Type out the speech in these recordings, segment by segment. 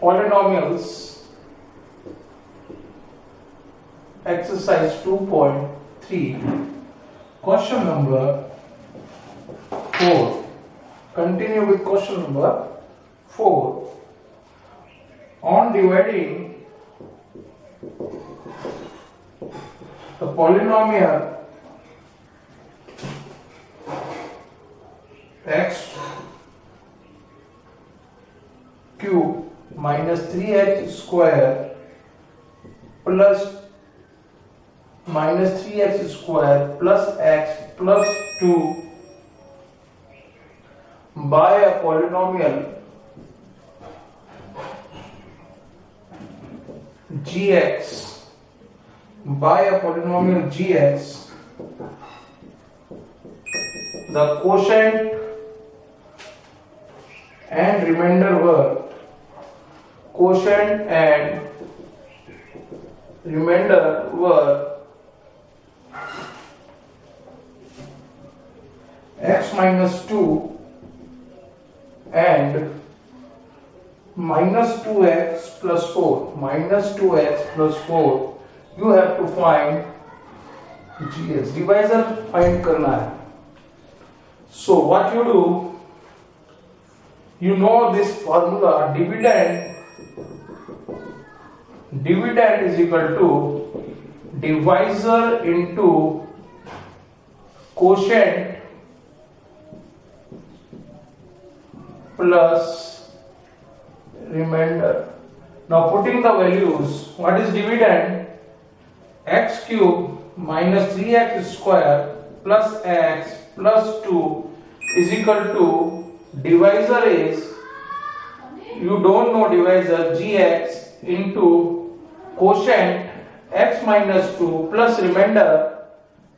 polynomials, exercise 2.3, question number 4. Continue with question number 4. On dividing the polynomial x cube minus 3x square plus minus 3x square plus x plus 2 by a polynomial gx, the quotient and remainder were x minus 2 and minus 2x plus 4. You have to find gs, divisor find करना है. So what you do, you know this formula, dividend is equal to divisor into quotient plus remainder. Now putting the values, what is dividend? X cube minus 3x square plus x plus 2 is equal to, divisor is, you don't know divisor, gx into quotient x minus 2 plus remainder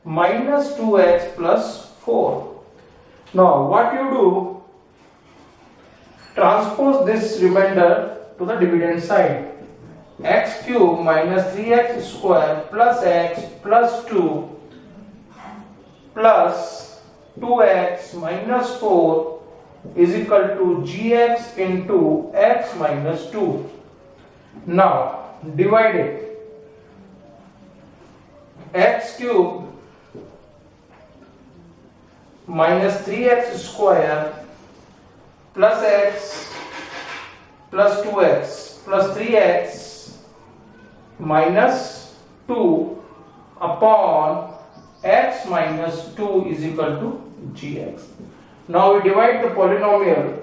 minus 2x plus 4. Now what you do, transpose this remainder to the dividend side. X cube minus 3x square plus x plus 2 plus 2x minus 4 is equal to gx into x minus 2. Now divide it. X cube minus 3x square plus x plus 2x plus 3x minus 2 upon x minus 2 is equal to gx. Now we divide the polynomial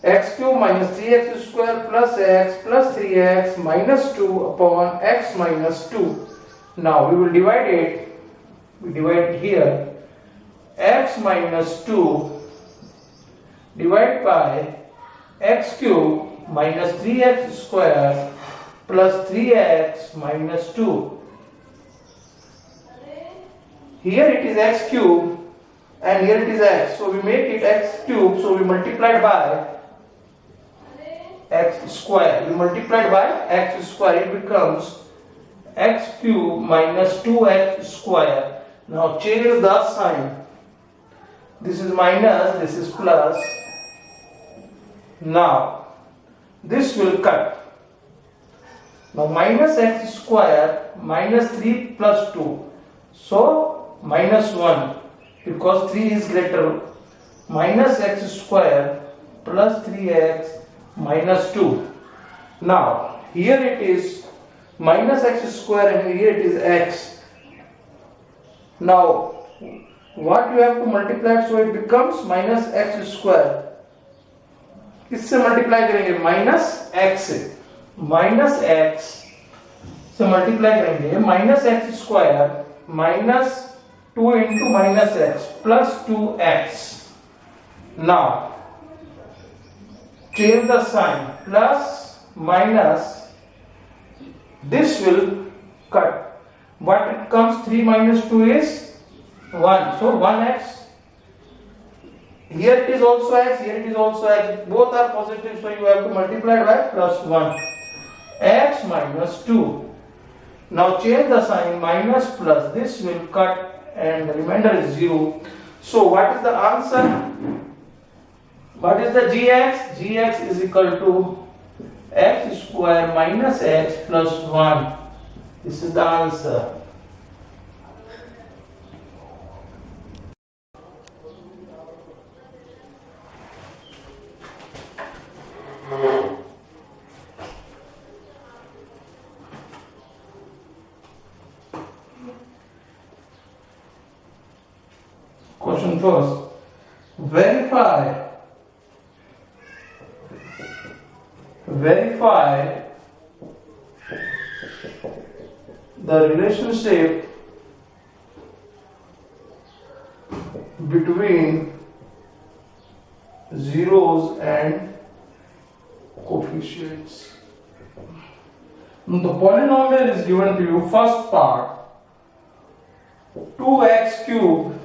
x cube minus 3x square plus x plus 3x minus 2 upon x minus 2. Now we will divide it. We divide it here. X minus 2 divided by x cube minus 3x square plus 3x minus 2. Here it is x cube and here it is x. So we make it x cube. So we multiplied by x square. We multiplied by x square. It becomes x cube minus 2x square. Now change the sign. This is minus, this is plus. Now this will cut. Now minus x square minus 3 plus 2. So minus 1 because 3 is greater. Minus x square plus 3x minus 2. Now here it is minus x square and here it is x. Now what you have to multiply, so it becomes minus x square. इससे multiply करेंगे minus x से multiply करेंगे minus x square minus 2 into minus x plus 2x. Now change the sign, plus minus, this will cut. What it comes, 3 minus 2 is 1, so 1x. Here it is also x, here it is also x, both are positive, so you have to multiply by plus 1. X minus 2. Now change the sign, minus plus, this will cut and the remainder is 0. So what is the answer? What is the gx? Gx is equal to x square minus x plus 1. This is the answer. Question first. Verify the relationship between zeros and coefficients. Now the polynomial is given to you. First part, 2x cubed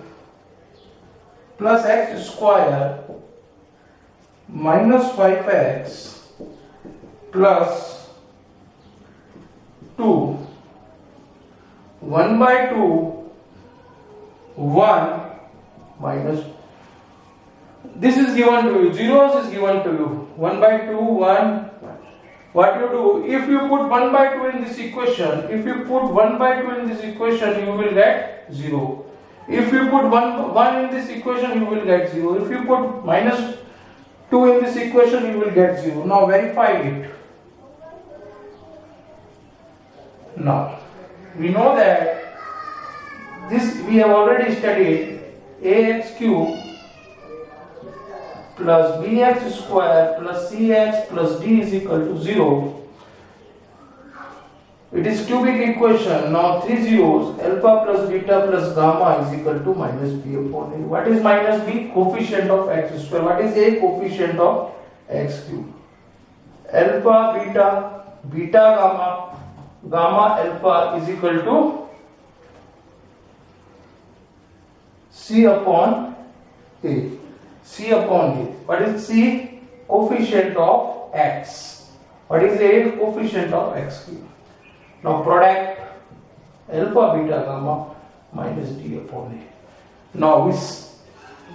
plus x square minus 5x plus 2, 1 by 2, 1 minus, this is given to you, zeros is given to you, 1 by 2, 1. What you do, if you put 1 by 2 in this equation, you will get 0. If you put 1 in this equation, you will get 0. If you put minus 2 in this equation, you will get 0. Now verify it. Now, we know that this we have already studied, ax cube plus bx square plus cx plus d is equal to 0. It is cubic equation. Now 3 zeros, alpha plus beta plus gamma is equal to minus b upon a. What is minus b? Coefficient of x square. What is a? Coefficient of x cube. Alpha, beta, beta, gamma, alpha is equal to c upon a. C upon a. What is c? Coefficient of x. What is a? Coefficient of x cube. Now product alpha, beta, gamma minus d upon a. Now we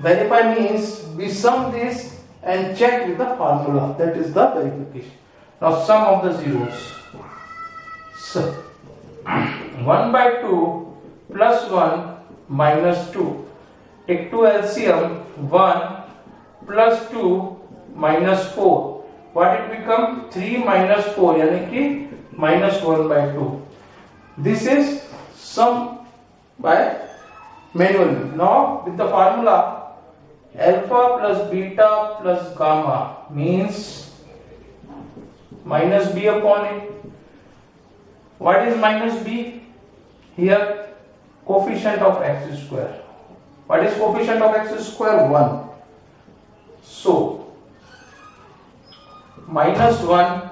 verify means we sum this and check with the formula. That is the verification. Now sum of the zeros. So 1 by 2 plus 1 minus 2. Take 2 LCM, 1 plus 2 minus 4. What it become? 3 minus 4, yani ki minus 1 by 2. This is sum by manually. Now with the formula alpha plus beta plus gamma means minus b upon a. What is minus b? Here coefficient of x square. What is coefficient of x square? 1. So minus 1.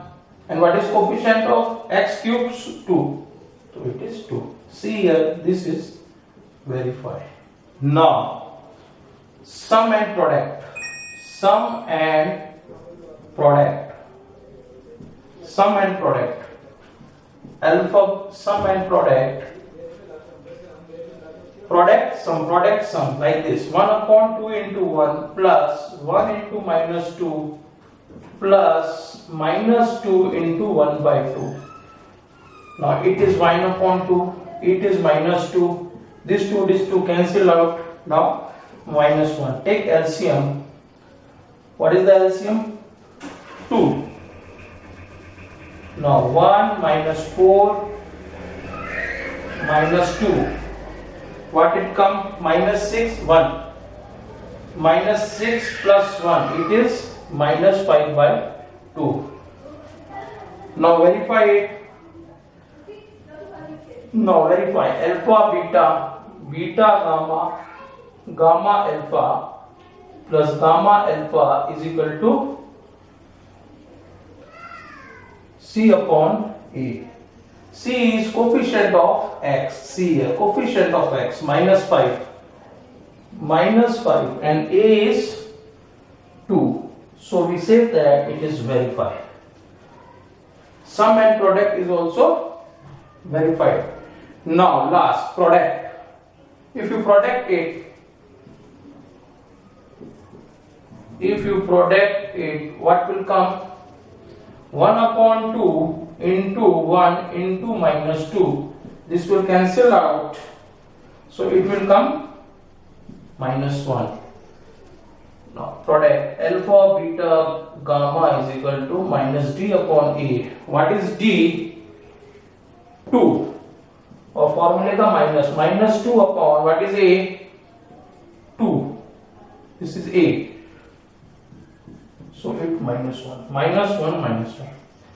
And what is coefficient of x cube? 2. So it is 2. See here, this is verified. Now sum and product. Sum and product. Sum and product. Alpha sum and product. Product sum like this. 1 upon 2 into 1 plus 1 into minus 2 plus minus 2 into 1 by 2. Now it is 1 upon 2, it is minus 2, this 2 cancel out. Now minus 1. Take LCM. What is the LCM? 2. Now 1 minus 4 minus 2. What it come? Minus 6, 1. Minus 6 plus 1. It is minus 5 by 2. Now verify it. Now verify alpha, beta, beta, gamma, gamma, alpha plus gamma, alpha is equal to c upon a. C is coefficient of x. C here, coefficient of x, minus 5. Minus 5 and a is 2. So we say that it is verified. Sum and product is also verified. Now last, product. If you product it, what will come? 1 upon 2 into 1 into minus 2. This will cancel out. So it will come minus 1. Now product alpha, beta, gamma is equal to minus d upon a. What is d? 2. और फॉर्मूले का minus 2 upon what is a? 2. This is a. So it minus 1, minus 1, minus 1.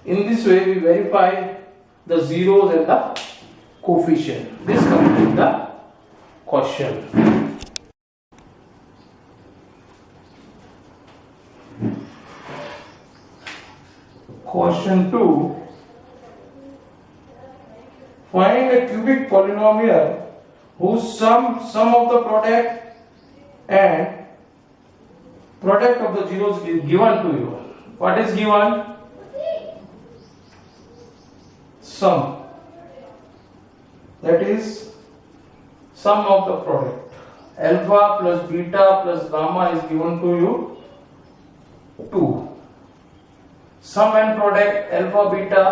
In this way we verify the zeros and the coefficient. This completes the question. Question 2. Find a cubic polynomial whose sum of the product and product of the zeros is given to you. What is given? Sum. That is sum of the product. Alpha plus beta plus gamma is given to you 2. Sum and product alpha beta,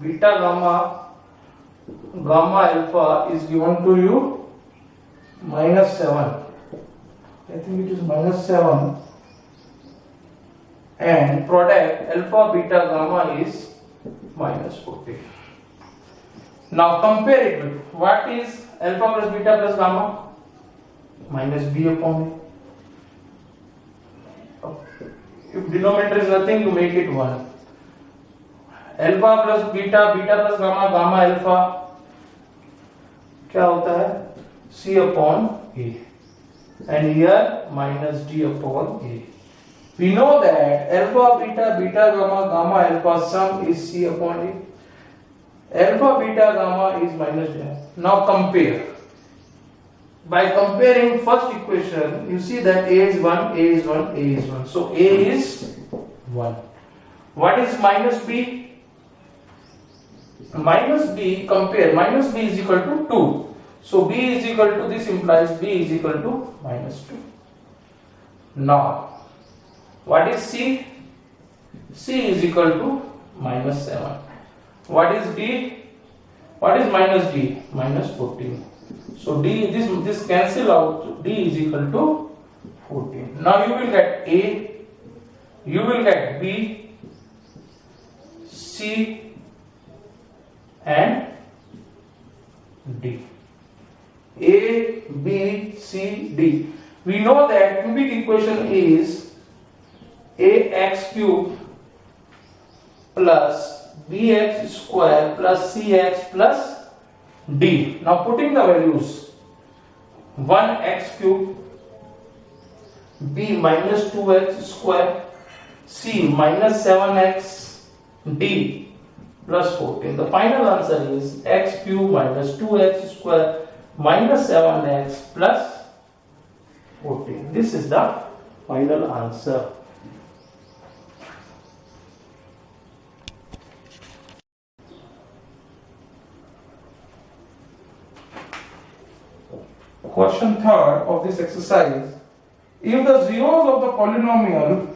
beta gamma, gamma alpha is given to you minus 7. I think it is minus 7. And product alpha beta gamma is minus 40. Now compare it with what is alpha plus beta plus gamma? Minus b upon a. If denominator is nothing, you make it 1. Alpha plus beta, beta plus gamma, gamma alpha क्या होता है? c upon a. And here minus d upon a. We know that alpha, beta, beta, gamma, gamma, alpha sum is c upon a. Alpha, beta, gamma is minus d. Now compare. By comparing first equation, you see that a is 1, a is 1, a is 1. So a is 1. What is minus b? Minus b, compare. Minus b is equal to 2. So b is equal to, this implies b is equal to minus 2. Now, what is c? c is equal to minus 7. What is d? What is minus d? Minus 14. So d, this cancel out. D is equal to 14. Now you will get a, you will get b, c and d. A, B, C, D. We know that cubic equation is ax cube plus bx square plus cx plus d. Now putting the values, 1x cube, b minus 2x square, c minus 7x, d plus 14. The final answer is x cube minus 2x square minus 7x plus 14. This is the final answer. Question 3rd of this exercise. If the zeros of the polynomial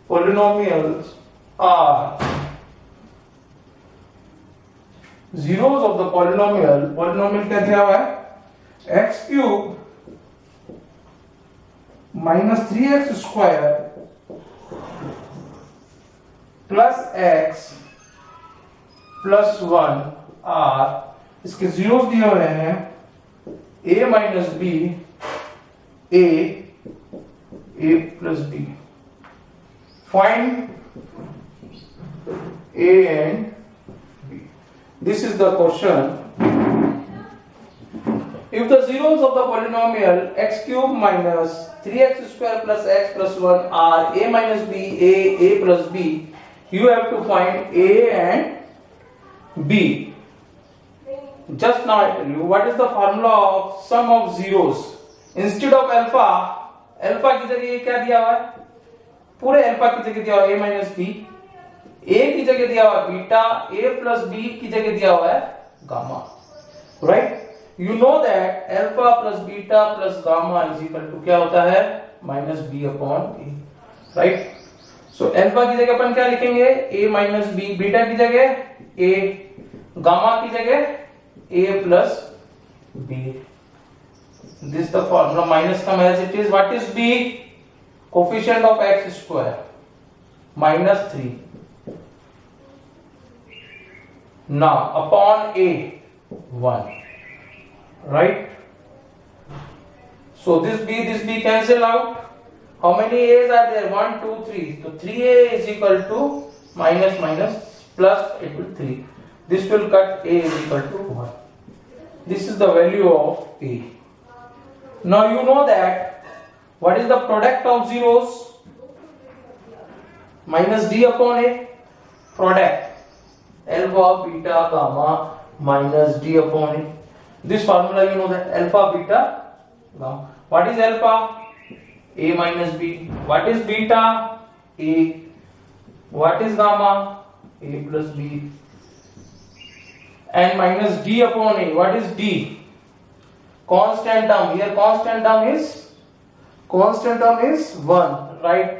polynomials are zeros of the polynomial क्या दिया हुआ है? x cube minus 3x square plus x plus 1 are, इसके zeros दिए हुए हैं a minus b, a plus b. Find a and b. This is the question. If the zeros of the polynomial x cube minus 3x square plus x plus 1 are a minus b, a plus b, you have to find a and b. Just now I tell you what is the formula of sum of zeros. Instead of alpha की जगह क्या दिया हुआ है? पूरे alpha की जगह दिया हुआ है a minus b, a की जगह दिया हुआ है बीटा, a plus b की जगह दिया हुआ है gamma. Right? You know that alpha plus beta plus gamma is equal to क्या होता है minus B upon A, right. So alpha की जगह अपन क्या लिखेंगे a माइनस बी, बीटा की जगह a, गामा की जगह a plus b। This the formula minus come as it is. What is b? Coefficient of x square -3 now upon a 1, right? So this b cancel out. How many a's are there? 1 2 3. So 3a is equal to minus plus it will 3. This will cut a is equal to 1. This is the value of a. Now you know that what is the product of zeros? Minus d upon a. Product alpha beta gamma minus d upon a. This formula you know that alpha beta gamma. What is alpha? A minus b. What is beta? A. What is gamma? A plus b. And minus d upon a. What is d? Constant term. Here constant term is 1, right?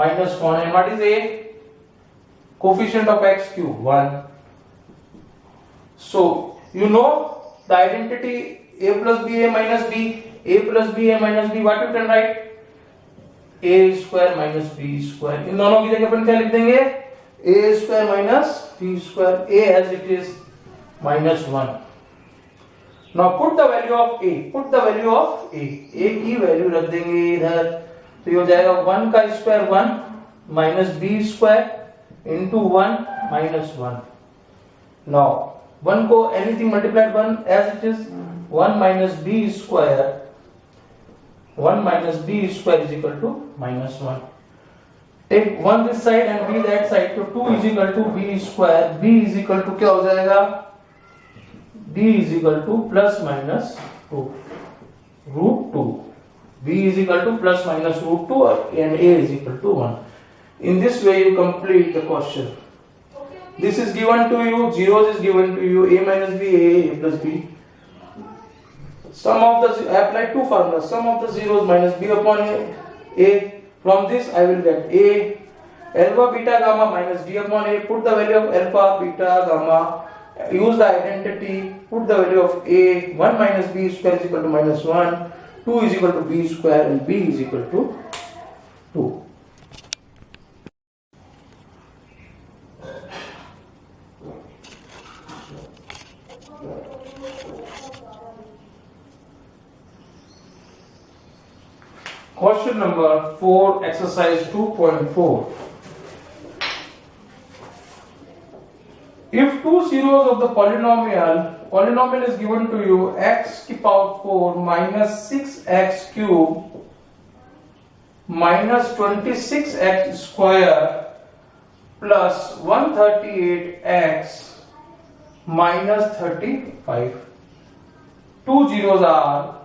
Minus 1. And what is a? Coefficient of x cube 1. So you know the identity a plus b, a minus b, a plus b, a minus b. What you can write? A square minus b square. इन दोनों की जगह अपन क्या लिख देंगे? A square minus b square. A as it is -1. Now put the value of a. Put the value of a. A की value रख देंगे इधर, तो ये हो जाएगा 1 का square 1 minus b square into 1 minus 1. Now 1 को anything multiplied 1 as it is 1 minus b square. 1 minus b square is equal to -1. Take 1 this side and b that side, so 2 is equal to b square. b is equal to क्या हो जाएगा? b is equal to plus minus 2 root 2. b is equal to plus minus root 2 and a is equal to 1. In this way you complete the question. This is given to you, zeros is given to you, a minus b, a plus b. Sum of the, apply two formulas, sum of the zeros minus b upon a. From this I will get a, alpha beta gamma minus d upon a. Put the value of alpha beta gamma, use the identity, put the value of a, 1 minus b square is equal to -1, 2 is equal to b square and b is equal to 2. Question number 4, exercise 2.4. If two zeros of the polynomial is given to you x to the power 4 minus 6x cube minus 26x square plus 138x minus 35. Two zeros are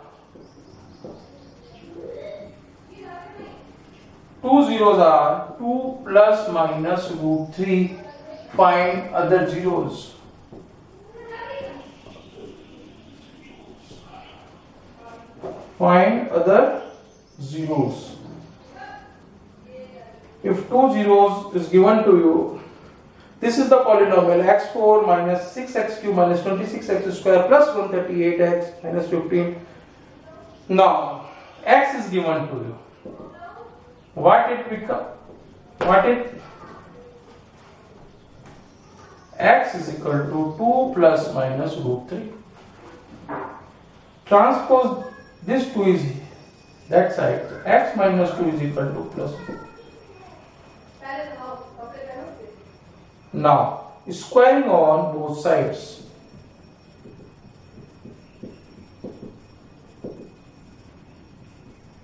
2 plus minus root 3. Find other zeros. Find other zeros. If two zeros is given to you, this is the polynomial x4 minus 6x cube minus 26x square plus 138x minus 15. Now x is given to you. What it become? X is equal to 2 plus minus root 3. Transpose this 2 is that side. So x minus 2 is equal to plus 2. Now squaring on both sides.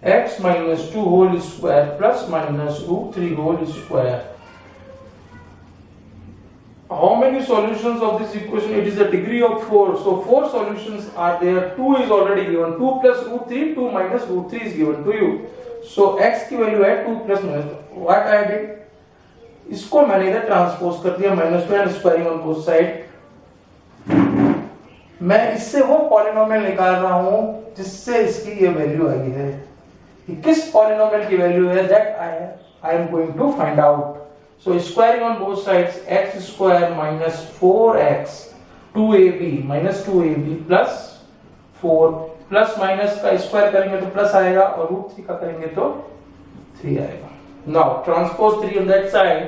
X minus 2 whole square plus minus root 3 whole square. How many solutions of this equation? It is a degree of 4. So 4 solutions are there. 2 is already given. 2 plus root 3, 2 minus root 3 is given to you. So x की value है 2 plus minus. What I did? इसको मैंने इधर transpose कर दिया -2 and squaring on both side. मैं इससे वो पॉलिनोमियल निकाल रहा हूं जिससे इसकी ये वैल्यू आई है। कि किस पॉलिनोमियल की वैल्यू है, that I am going to find out. So squaring on both sides, x square minus 4x 2ab minus 2ab plus 4, plus minus का स्क्वायर करेंगे तो प्लस आएगा और रूट 3 का करेंगे तो 3 आएगा। Now transpose 3 on that side,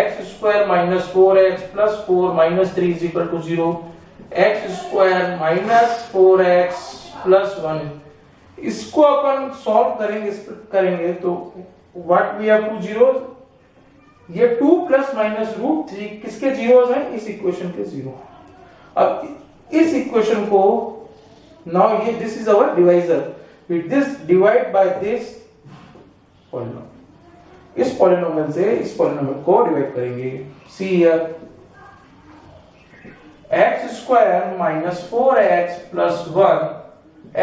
x square minus 4x plus 4 minus 3 is equal to 0, x square minus 4x plus 1। इसको अपन सॉल्व करेंगे, स्प्लिट करेंगे तो व्हाट वी हैव 2 जीरोस, ये 2 प्लस माइनस रूट 3 किसके जीरोस हैं, इस इक्वेशन के जीरो। अब इस इक्वेशन को नाउ ये this is our divisor, with this divide by this polynomial, इस पॉलिनोमियल से इस पॉलिनोमियल को डिवाइड करेंगे। See here x square minus 4x plus 1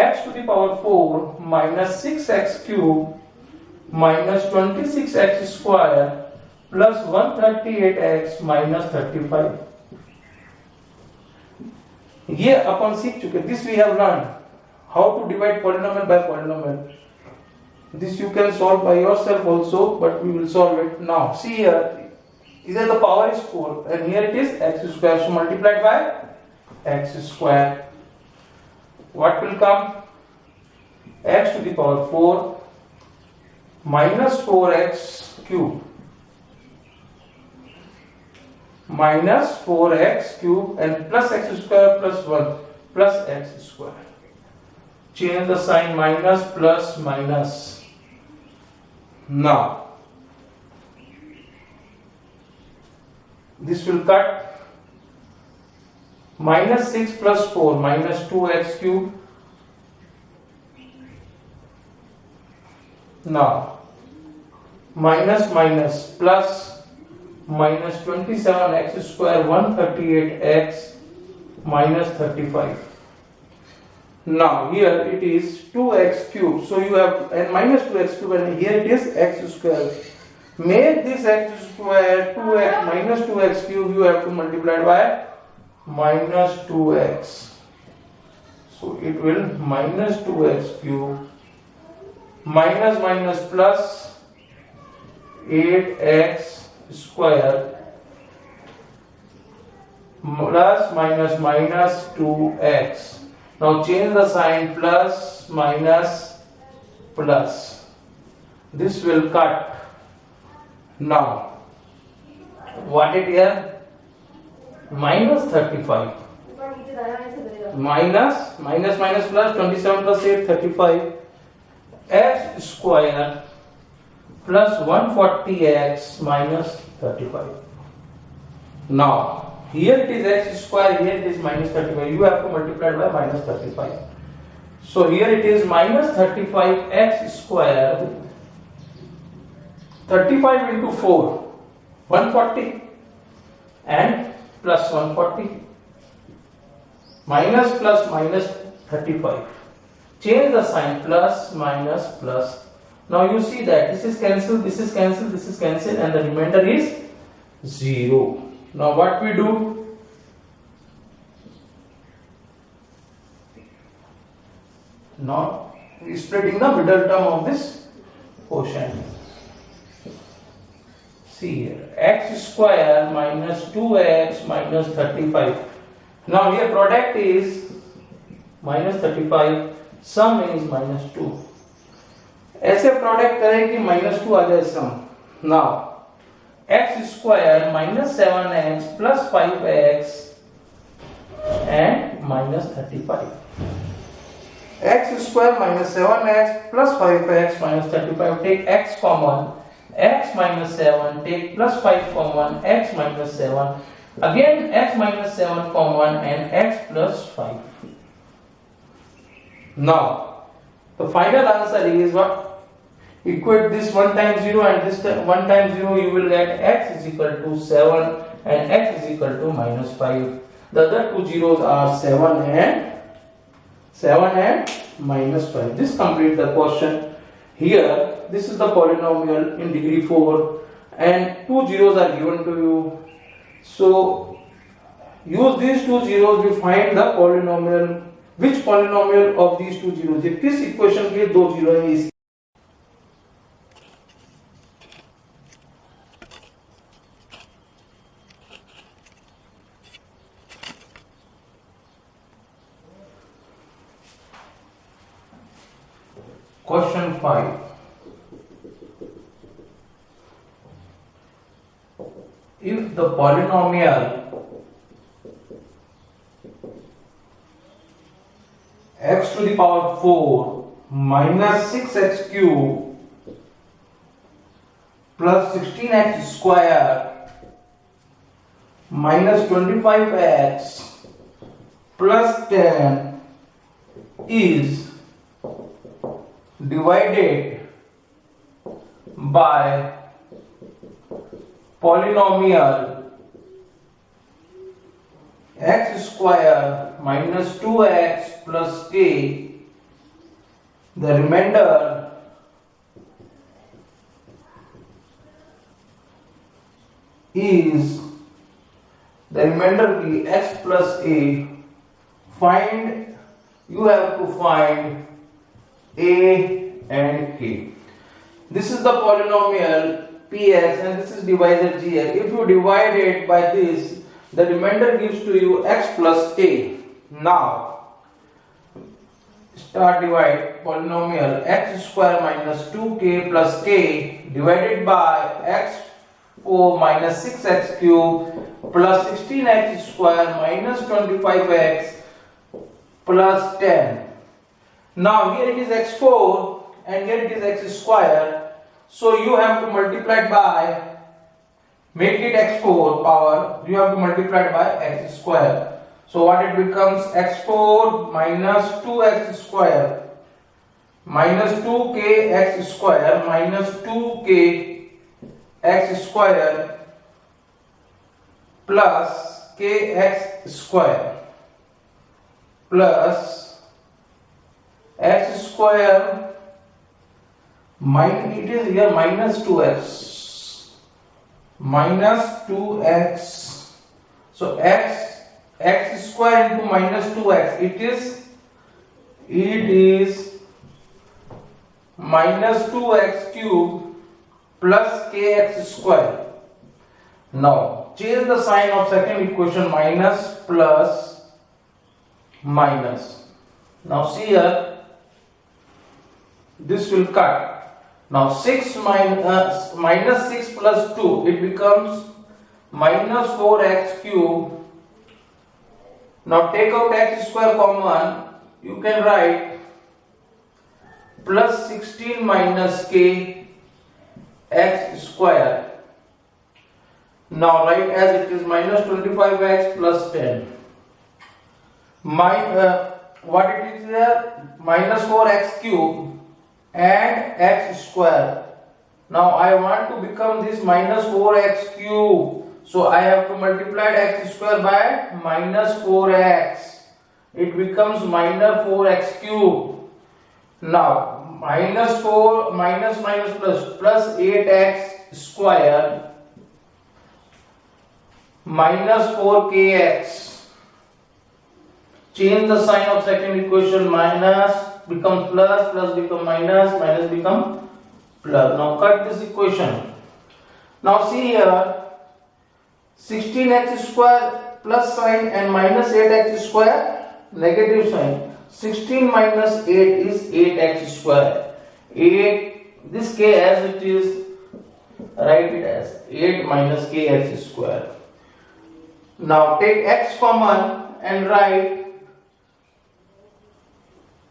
x to the power 4 minus 6x cube minus 26x square plus 138x minus 35। ये अपन सीख चुके, this we have learn how to divide polynomial by polynomial. This you can solve by yourself also, but we will solve it now. See here, either the power is 4 and here it is x square, so multiplied by x square. What will come? X to the power 4 minus 4x cube minus 4x cube and plus x square plus 1 plus x square. Change the sign, minus plus minus. Now this will cut, minus 6 plus 4 minus 2x cube. Now minus minus plus minus 27x square 138x minus 35. Now here it is 2x cube, so you have and minus 2x cube and here it is x square. Make this x square 2x minus 2x cube, you have to multiply by minus 2x, so it will minus 2x cube minus minus plus 8x square plus minus minus 2x. Now change the sign, plus minus plus, this will cut. Now what it here, minus 35 minus minus minus plus 27 plus 8 35 x square plus 140x minus 35. Now here it is x square, here it is minus 35, you have to multiply by minus 35. So here it is minus 35x square, 35 into 4 140 and plus 140 minus plus minus 35. Change the sign, plus minus plus. Now you see that this is cancelled, this is cancelled, this is cancelled and the remainder is 0. Now what we do? Now we splitting the middle term of this quotient. See here, x square minus 2x minus 35. Now here product is minus 35, sum is minus 2. ऐसे product करें कि minus 2 आ जाए sum. Now x square minus 7x plus 5x and minus 35. X square minus 7x plus 5x minus 35. Take x common, x minus 7, take plus 5 common, x minus 7, again x minus 7 common and x plus 5. Now the final answer is what? Equate this 1 times 0 and this 1 times 0, you will get x is equal to 7 and x is equal to minus 5. The other two zeros are 7 and minus 5. This completes the question. Here this is the polynomial in degree 4 and two zeros are given to you. So use these two zeros, we find the polynomial. Which polynomial of these two zeros? किस equation के दो zero है इस Question 5. If the polynomial x to the power 4 minus 6x cube plus 16x square minus 25x plus 10 is divided by polynomial x square minus 2x plus k, the remainder is x plus a. Find, you have to find a and k. This is the polynomial px and this is divisor gx. If you divide it by this, the remainder gives to you x plus a. Now start divide polynomial x square minus 2k plus k divided by x4 minus 6x cube plus 16x square minus 25x plus 10. Now here it is x4 and here it is x square. So you have to multiply it by, make it x4 power, you have to multiply it by x square. So what it becomes, x4 minus 2x square minus 2k x square minus 2k x square plus kx square plus x square it is here minus 2x minus 2x. So x square into minus 2x, it is minus 2x cube plus kx square. Now change the sign of second equation, minus plus minus. Now see here, this will cut. Now 6 minus 6 plus 2, it becomes minus 4x cube. Now take out x square common, you can write plus 16 minus k x square. Now write as it is minus 25x plus 10. What it is here? Minus 4x cube and x square. Now I want to become this minus 4x cube. So I have to multiply x square by minus 4x. It becomes minus 4x cube. Now minus 4 minus plus 8x square minus 4kx. Change the sign of second equation, minus become plus, plus become minus, minus become plus. Now cut this equation. Now see here, 16x square plus sign and minus 8x square negative sign. 16 minus 8 is 8x square. 8, this k as it is, write it as 8 minus kx square. Now take x common and write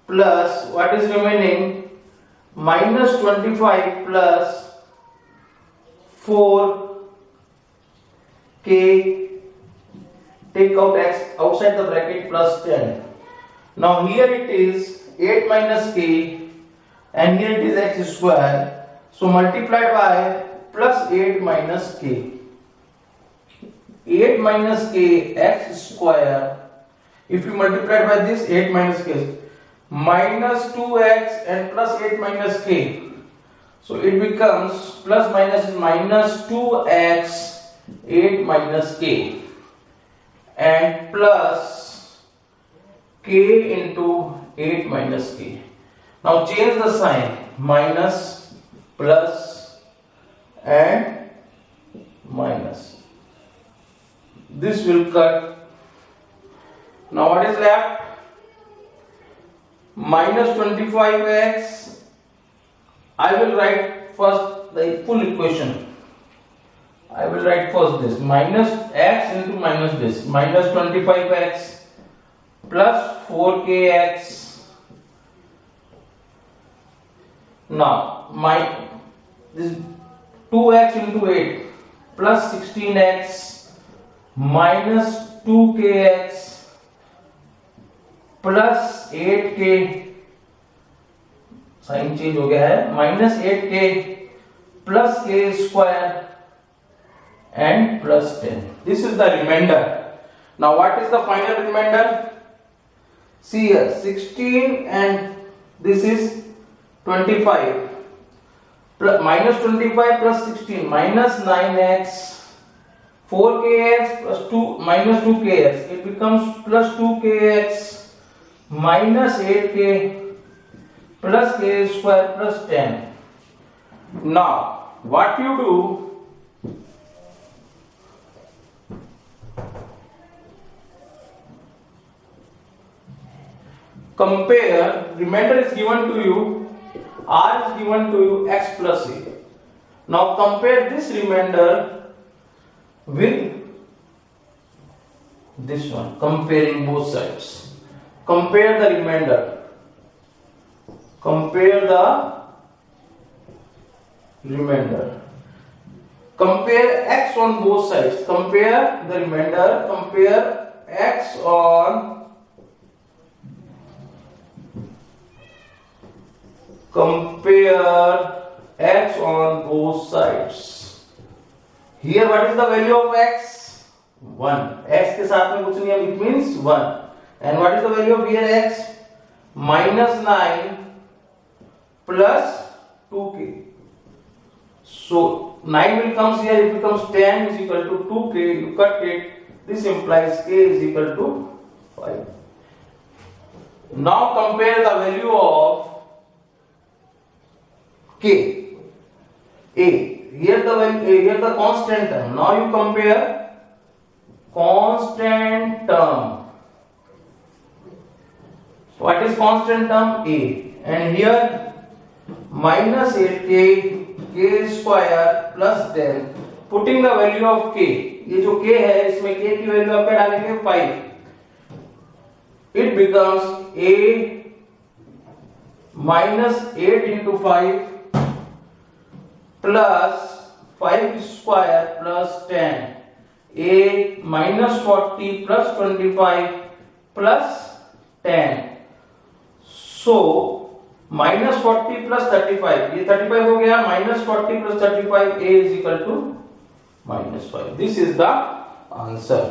plus, what is remaining, minus 25 plus 4k, take out x outside the bracket, plus 10. Now here it is 8 minus k and here it is x square. So multiplied by plus 8 minus k. 8 minus k x square, if you multiply by this 8 minus k, minus 2x and plus 8 minus k. So it becomes plus minus is minus 2x 8 minus k. and plus k into 8 minus k. Now change the sign, minus, plus and minus. This will cut. Now what is left? Minus 25x. I will write first the full equation. I will write first this minus x into minus this, minus 25x plus 4kx. Now this 2x into 8 plus 16x minus 2kx plus 8k, sign change हो गया है, minus 8k plus k square and plus 10. This is the remainder. Now what is the final remainder? See here, 16 and this is 25. Minus 25 plus 16 minus 9x, 4kx plus 2 minus 2kx. It becomes plus 2kx minus 8k plus k square plus 10. Now what you do, compare, remainder is given to you, r is given to you, x plus a. Now compare this remainder with this one, comparing both sides. Compare the remainder. Compare the remainder. Compare x on both sides. Compare the remainder. Compare x on both sides. Here what is the value of x? 1. X के साथ में कुछ नहीं है, it means 1. And what is the value of here x? Minus 9 plus 2k. So 9 will comes here, it becomes 10 is equal to 2k. You cut it. This implies k is equal to 5. Now compare the value of k. A. Here the constant term. Now you compare constant term. What is constant term? A. And here minus 8k, k square plus 10. Putting the value of k, ये जो k है इसमें k की value आप क्या डालेंगे? 5. It becomes a minus 8 into 5 plus 5 square plus 10. A minus 40 plus 25 plus 10. So minus 40 plus 35, ये 35 हो गया, minus 40 plus 35, a is equal to minus 5. This is the answer.